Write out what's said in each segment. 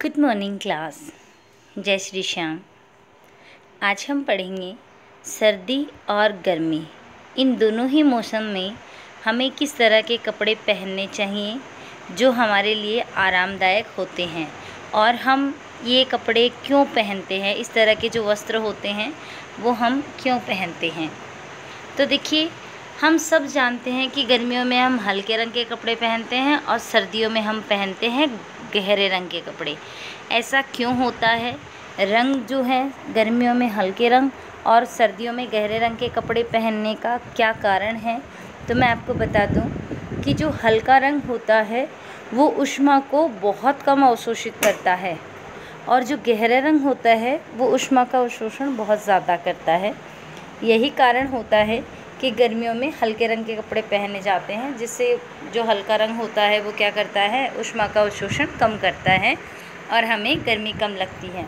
Good morning class. जय श्री श्याम। आज हम पढ़ेंगे सर्दी और गर्मी, इन दोनों ही मौसम में हमें किस तरह के कपड़े पहनने चाहिए जो हमारे लिए आरामदायक होते हैं, और हम ये कपड़े क्यों पहनते हैं, इस तरह के जो वस्त्र होते हैं वो हम क्यों पहनते हैं। तो देखिए, हम सब जानते हैं कि गर्मियों में हम हल्के रंग के कपड़े पहनते हैं और सर्दियों में हम पहनते हैं गहरे रंग के कपड़े। ऐसा क्यों होता है? रंग जो है गर्मियों में हल्के रंग और सर्दियों में गहरे रंग के कपड़े पहनने का क्या कारण है, तो मैं आपको बता दूं कि जो हल्का रंग होता है वो ऊष्मा को बहुत कम अवशोषित करता है, और जो गहरा रंग होता है वो ऊष्मा का अवशोषण बहुत ज़्यादा करता है। यही कारण होता है कि गर्मियों में हल्के रंग के कपड़े पहने जाते हैं, जिससे जो हल्का रंग होता है वो क्या करता है, ऊष्मा का अवशोषण कम करता है और हमें गर्मी कम लगती है।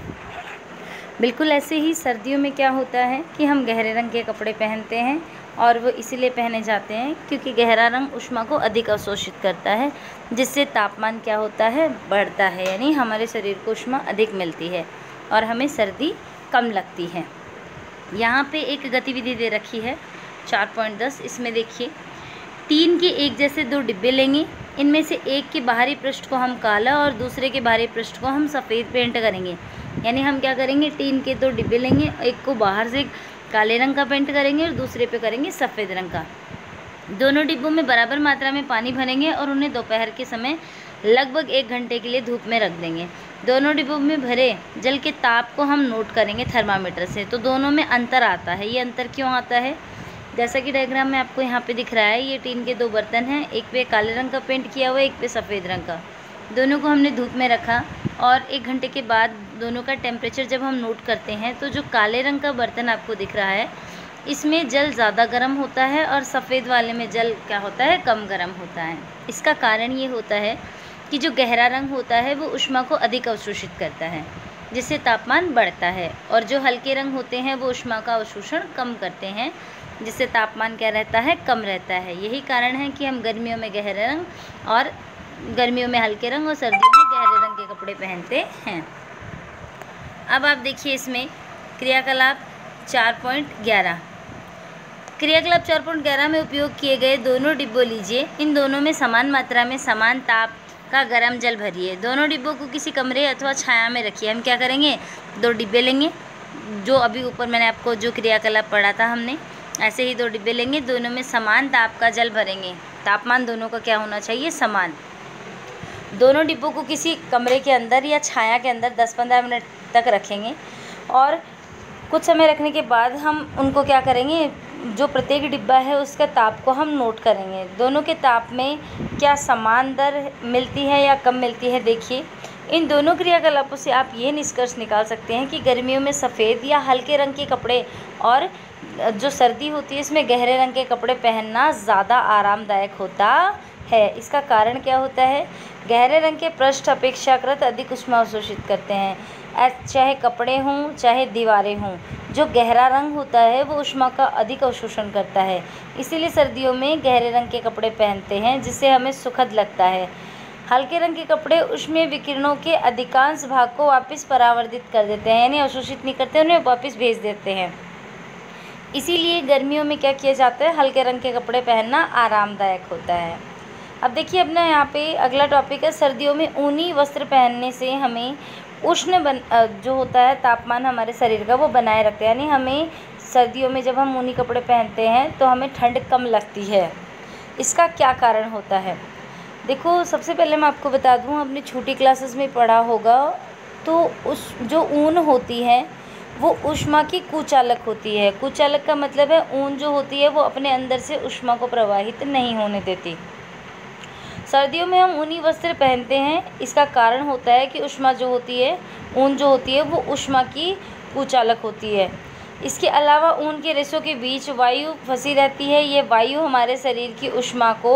बिल्कुल ऐसे ही सर्दियों में क्या होता है कि हम गहरे रंग के कपड़े पहनते हैं, और वो इसीलिए पहने जाते हैं क्योंकि गहरा रंग ऊष्मा को अधिक अवशोषित करता है, जिससे तापमान क्या होता है, बढ़ता है, यानी हमारे शरीर को ऊष्मा अधिक मिलती है और हमें सर्दी कम लगती है। यहाँ पे एक गतिविधि दे रखी है 4.10। इसमें देखिए, टीन के एक जैसे दो डिब्बे लेंगे। इनमें से एक के बाहरी पृष्ठ को हम काला और दूसरे के बाहरी पृष्ठ को हम सफ़ेद पेंट करेंगे। यानी हम क्या करेंगे, टीन के दो डिब्बे लेंगे, एक को बाहर से काले रंग का पेंट करेंगे और दूसरे पे करेंगे सफ़ेद रंग का। दोनों डिब्बों में बराबर मात्रा में पानी भरेंगे और उन्हें दोपहर के समय लगभग 1 घंटे के लिए धूप में रख देंगे। दोनों डिब्बों में भरे जल के ताप को हम नोट करेंगे थर्मामीटर से, तो दोनों में अंतर आता है। ये अंतर क्यों आता है? जैसा कि डायग्राम में आपको यहाँ पे दिख रहा है, ये टीन के 2 बर्तन हैं, एक पे काले रंग का पेंट किया हुआ है, एक पे सफ़ेद रंग का। दोनों को हमने धूप में रखा और 1 घंटे के बाद दोनों का टेम्परेचर जब हम नोट करते हैं, तो जो काले रंग का बर्तन आपको दिख रहा है, इसमें जल ज़्यादा गर्म होता है और सफ़ेद वाले में जल क्या होता है, कम गर्म होता है। इसका कारण ये होता है कि जो गहरा रंग होता है वो ऊष्मा को अधिक अवशोषित करता है, जिससे तापमान बढ़ता है, और जो हल्के रंग होते हैं वो ऊष्मा का अवशोषण कम करते हैं, जिससे तापमान क्या रहता है, कम रहता है। यही कारण है कि हम गर्मियों में गहरे रंग और गर्मियों में हल्के रंग और सर्दियों में गहरे रंग के कपड़े पहनते हैं। अब आप देखिए, इसमें क्रियाकलाप 4.11। क्रियाकलाप 4.11 में उपयोग किए गए दोनों डिब्बों लीजिए। इन दोनों में समान मात्रा में समान ताप का गर्म जल भरिए। दोनों डिब्बों को किसी कमरे अथवा छाया में रखिए। हम क्या करेंगे, 2 डिब्बे लेंगे, जो अभी ऊपर मैंने आपको जो क्रियाकलाप पढ़ा था हमने, ऐसे ही 2 डिब्बे लेंगे, दोनों में समान ताप का जल भरेंगे। तापमान दोनों का क्या होना चाहिए, समान। दोनों डिब्बों को किसी कमरे के अंदर या छाया के अंदर 10-15 मिनट तक रखेंगे, और कुछ समय रखने के बाद हम उनको क्या करेंगे, जो प्रत्येक डिब्बा है उसका ताप को हम नोट करेंगे। दोनों के ताप में क्या समान दर मिलती है या कम मिलती है। देखिए, इन दोनों क्रियाकलापों से आप ये निष्कर्ष निकाल सकते हैं कि गर्मियों में सफ़ेद या हल्के रंग के कपड़े और जो सर्दी होती है इसमें गहरे रंग के कपड़े पहनना ज़्यादा आरामदायक होता है। इसका कारण क्या होता है, गहरे रंग के पृष्ठ अपेक्षाकृत अधिक ऊष्मा अवशोषित करते हैं, चाहे कपड़े हों चाहे दीवारें हों। जो गहरा रंग होता है वो ऊष्मा का अधिक अवशोषण करता है, इसीलिए सर्दियों में गहरे रंग के कपड़े पहनते हैं, जिससे हमें सुखद लगता है। हल्के रंग के कपड़े ऊष्मीय विकिरणों के अधिकांश भाग को वापस परावर्तित कर देते हैं, यानी अवशोषित नहीं करते, उन्हें वापस भेज देते हैं। इसीलिए गर्मियों में क्या किया जाता है, हल्के रंग के कपड़े पहनना आरामदायक होता है। अब देखिए, अपना यहाँ पे अगला टॉपिक है, सर्दियों में ऊनी वस्त्र पहनने से हमें जो होता है तापमान हमारे शरीर का वो बनाए रखते हैं, यानी हमें सर्दियों में जब हम ऊनी कपड़े पहनते हैं तो हमें ठंड कम लगती है। इसका क्या कारण होता है? देखो, सबसे पहले मैं आपको बता दूं, अपनी छोटी क्लासेस में पढ़ा होगा, तो उस जो ऊन होती है वो ऊष्मा की कुचालक होती है। कुचालक का मतलब है ऊन जो होती है वो अपने अंदर से ऊष्मा को प्रवाहित नहीं होने देती। सर्दियों में हम ऊनी वस्त्र पहनते हैं, इसका कारण होता है कि ऊष्मा जो होती है, ऊन जो होती है वो ऊष्मा की कुचालक होती है। इसके अलावा ऊन के रेशों के बीच वायु फंसी रहती है। ये वायु हमारे शरीर की ऊष्मा को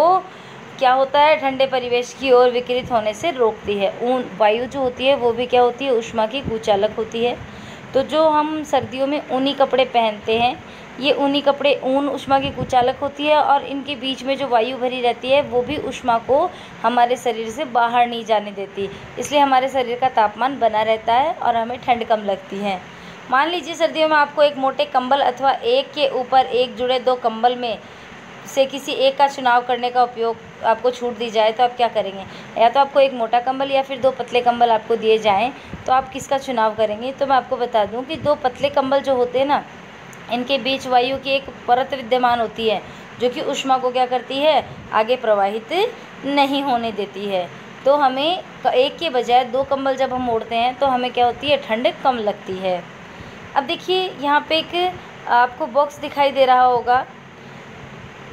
क्या होता है, ठंडे परिवेश की ओर विकिरित होने से रोकती है। वायु जो होती है वो भी क्या होती है, ऊष्मा की कुचालक होती है। तो जो हम सर्दियों में ऊनी कपड़े पहनते हैं ये ऊनी कपड़े, ऊन ऊष्मा की कुचालक होती है और इनके बीच में जो वायु भरी रहती है वो भी ऊष्मा को हमारे शरीर से बाहर नहीं जाने देती, इसलिए हमारे शरीर का तापमान बना रहता है और हमें ठंड कम लगती है। मान लीजिए सर्दियों में आपको एक मोटे कंबल अथवा एक के ऊपर एक जुड़े 2 कंबल में से किसी एक का चुनाव करने का उपयोग आपको छूट दी जाए तो आप क्या करेंगे? या तो आपको एक मोटा कंबल या फिर 2 पतले कंबल आपको दिए जाएं तो आप किसका चुनाव करेंगे? तो मैं आपको बता दूं कि 2 पतले कंबल जो होते हैं ना, इनके बीच वायु की एक परत विद्यमान होती है जो कि ऊष्मा को क्या करती है, आगे प्रवाहित नहीं होने देती है। तो हमें एक के बजाय 2 कंबल जब हम ओढ़ते हैं तो हमें क्या होती है, ठंड कम लगती है। अब देखिए यहाँ पे एक आपको बॉक्स दिखाई दे रहा होगा,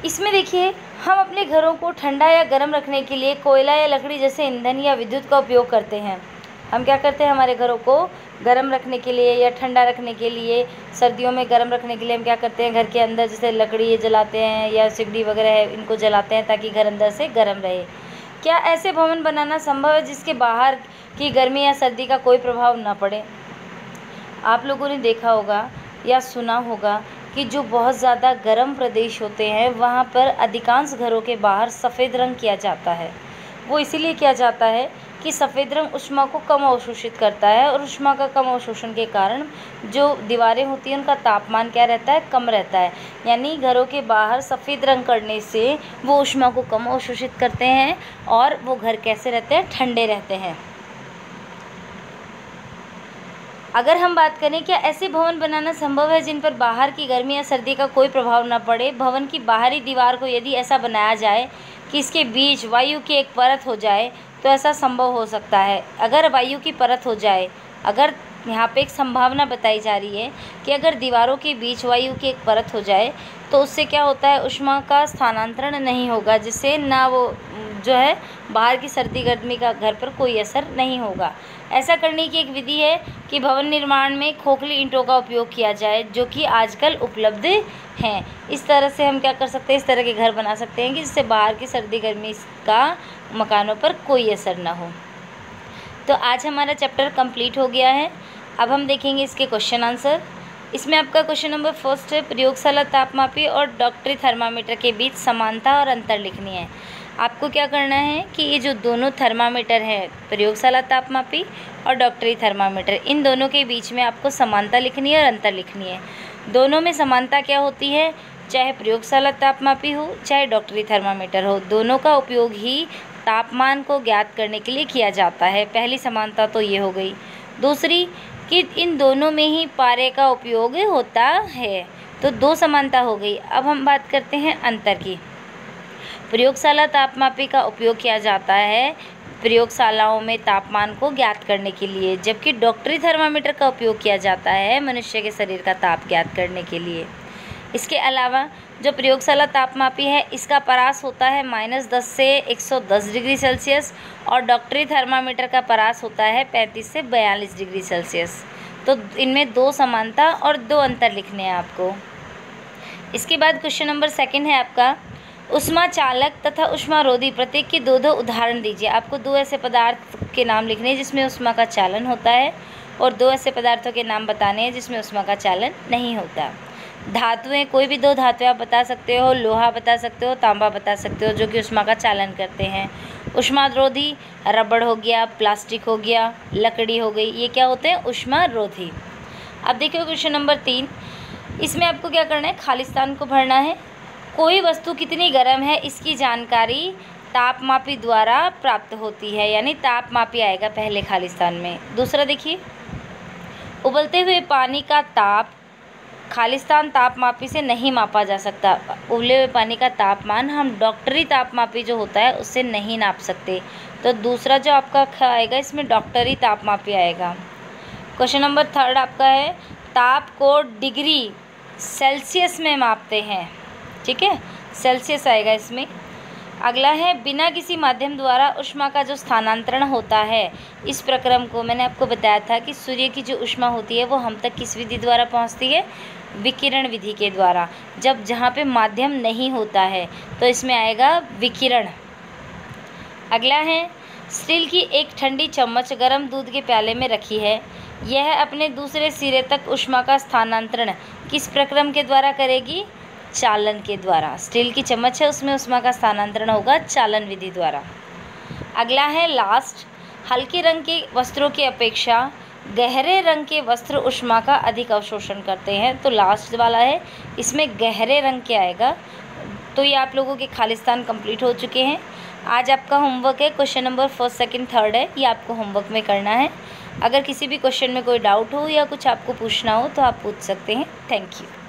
इसमें देखिए हम अपने घरों को ठंडा या गर्म रखने के लिए कोयला या लकड़ी जैसे ईंधन या विद्युत का उपयोग करते हैं। हम क्या करते हैं, हमारे घरों को गर्म रखने के लिए या ठंडा रखने के लिए, सर्दियों में गर्म रखने के लिए हम क्या करते हैं, घर के अंदर जैसे लकड़ी जलाते हैं या सिगड़ी वगैरह है, इनको जलाते हैं ताकि घर अंदर से गर्म रहे। क्या ऐसे भवन बनाना संभव है जिसके बाहर की गर्मी या सर्दी का कोई प्रभाव न पड़े? आप लोगों ने देखा होगा या सुना होगा कि जो बहुत ज़्यादा गर्म प्रदेश होते हैं वहाँ पर अधिकांश घरों के बाहर सफ़ेद रंग किया जाता है। वो इसीलिए किया जाता है कि सफ़ेद रंग ऊष्मा को कम अवशोषित करता है और ऊष्मा का कम अवशोषण के कारण जो दीवारें होती हैं उनका तापमान क्या रहता है, कम रहता है। यानी घरों के बाहर सफ़ेद रंग करने से वो ऊष्मा को कम अवशोषित करते हैं और वो घर कैसे रहते हैं, ठंडे रहते हैं। अगर हम बात करें क्या ऐसे भवन बनाना संभव है जिन पर बाहर की गर्मी या सर्दी का कोई प्रभाव न पड़े? भवन की बाहरी दीवार को यदि ऐसा बनाया जाए कि इसके बीच वायु की एक परत हो जाए तो ऐसा संभव हो सकता है। अगर वायु की परत हो जाए, अगर यहाँ पे एक संभावना बताई जा रही है कि अगर दीवारों के बीच वायु की एक परत हो जाए तो उससे क्या होता है, ऊष्मा का स्थानांतरण नहीं होगा, जिससे ना वो जो है बाहर की सर्दी गर्मी का घर पर कोई असर नहीं होगा। ऐसा करने की एक विधि है कि भवन निर्माण में खोखली ईंटों का उपयोग किया जाए जो कि आजकल उपलब्ध हैं। इस तरह से हम क्या कर सकते हैं, इस तरह के घर बना सकते हैं कि जिससे बाहर की सर्दी गर्मी का मकानों पर कोई असर ना हो। तो आज हमारा चैप्टर कंप्लीट हो गया है। अब हम देखेंगे इसके क्वेश्चन आंसर। इसमें आपका क्वेश्चन नंबर 1 है, प्रयोगशाला तापमापी और डॉक्टरी थर्मामीटर के बीच समानता और अंतर लिखनी है। आपको क्या करना है कि ये जो दोनों थर्मामीटर हैं, प्रयोगशाला तापमापी और डॉक्टरी थर्मामीटर, इन दोनों के बीच में आपको समानता लिखनी है और अंतर लिखनी है। दोनों में समानता क्या होती है, चाहे प्रयोगशाला तापमापी हो चाहे डॉक्टरी थर्मामीटर हो, दोनों का उपयोग ही तापमान को ज्ञात करने के लिए किया जाता है। पहली समानता तो ये हो गई। दूसरी कि इन दोनों में ही पारे का उपयोग होता है, तो 2 समानता हो गई। अब हम बात करते हैं अंतर की। प्रयोगशाला तापमापी का उपयोग किया जाता है प्रयोगशालाओं में तापमान को ज्ञात करने के लिए, जबकि डॉक्टरी थर्मामीटर का उपयोग किया जाता है मनुष्य के शरीर का ताप ज्ञात करने के लिए। इसके अलावा जो प्रयोगशाला तापमापी है इसका परास होता है -10 से 110 डिग्री सेल्सियस और डॉक्टरी थर्मामीटर का परास होता है 35 से 42 डिग्री सेल्सियस। तो इनमें 2 समानता और 2 अंतर लिखने हैं आपको। इसके बाद क्वेश्चन नंबर 2 है आपका, ऊष्मा चालक तथा ऊष्मारोधी प्रत्येक के 2 उदाहरण दीजिए। आपको 2 ऐसे पदार्थ के नाम लिखने हैं जिसमें ऊष्मा का चालन होता है और 2 ऐसे पदार्थों के नाम बताने हैं जिसमें ऊष्मा का चालन नहीं होता। धातुएं, कोई भी 2 धातुएं आप बता सकते हो, लोहा बता सकते हो, तांबा बता सकते हो, जो कि ऊष्मा का चालन करते हैं। ऊष्मारोधी रबड़ हो गया, प्लास्टिक हो गया, लकड़ी हो गई, ये क्या होते हैं, ऊष्मारोधी। अब देखिए क्वेश्चन नंबर 3, इसमें आपको क्या करना है, खालिस्तान को भरना है। कोई वस्तु कितनी गर्म है इसकी जानकारी तापमापी द्वारा प्राप्त होती है, यानी तापमापी आएगा पहले खालिस्तान में। दूसरा देखिए, उबलते हुए पानी का ताप खालिस्तान तापमापी से नहीं मापा जा सकता। उबले हुए पानी का तापमान हम डॉक्टरी तापमापी जो होता है उससे नहीं नाप सकते। तो दूसरा जो आपका आएगा इसमें डॉक्टरी तापमापी आएगा। क्वेश्चन नंबर 3 आपका है, ताप को डिग्री सेल्सियस में मापते हैं, ठीक है, सेल्सियस आएगा इसमें। अगला है, बिना किसी माध्यम द्वारा ऊष्मा का जो स्थानांतरण होता है, इस प्रक्रम को मैंने आपको बताया था कि सूर्य की जो ऊष्मा होती है वो हम तक किस विधि द्वारा पहुंचती है, विकिरण विधि के द्वारा। जब जहाँ पे माध्यम नहीं होता है तो इसमें आएगा विकिरण। अगला है, स्टील की एक ठंडी चम्मच गर्म दूध के प्याले में रखी है। यह अपने दूसरे सिरे तक ऊष्मा का स्थानांतरण किस प्रक्रम के द्वारा करेगी? चालन के द्वारा। स्टील की चम्मच है, उसमें ऊष्मा का स्थानांतरण होगा चालन विधि द्वारा। अगला है लास्ट। हल्के रंग के वस्त्रों की अपेक्षा गहरे रंग के वस्त्र ऊष्मा का अधिक अवशोषण करते हैं। तो लास्ट वाला है, इसमें गहरे रंग के आएगा। तो ये आप लोगों के खालिस्तान कंप्लीट हो चुके हैं। आज आपका होमवर्क है, क्वेश्चन नंबर 1, 2, 3 है, ये आपको होमवर्क में करना है। अगर किसी भी क्वेश्चन में कोई डाउट हो या कुछ आपको पूछना हो तो आप पूछ सकते हैं। Thank you.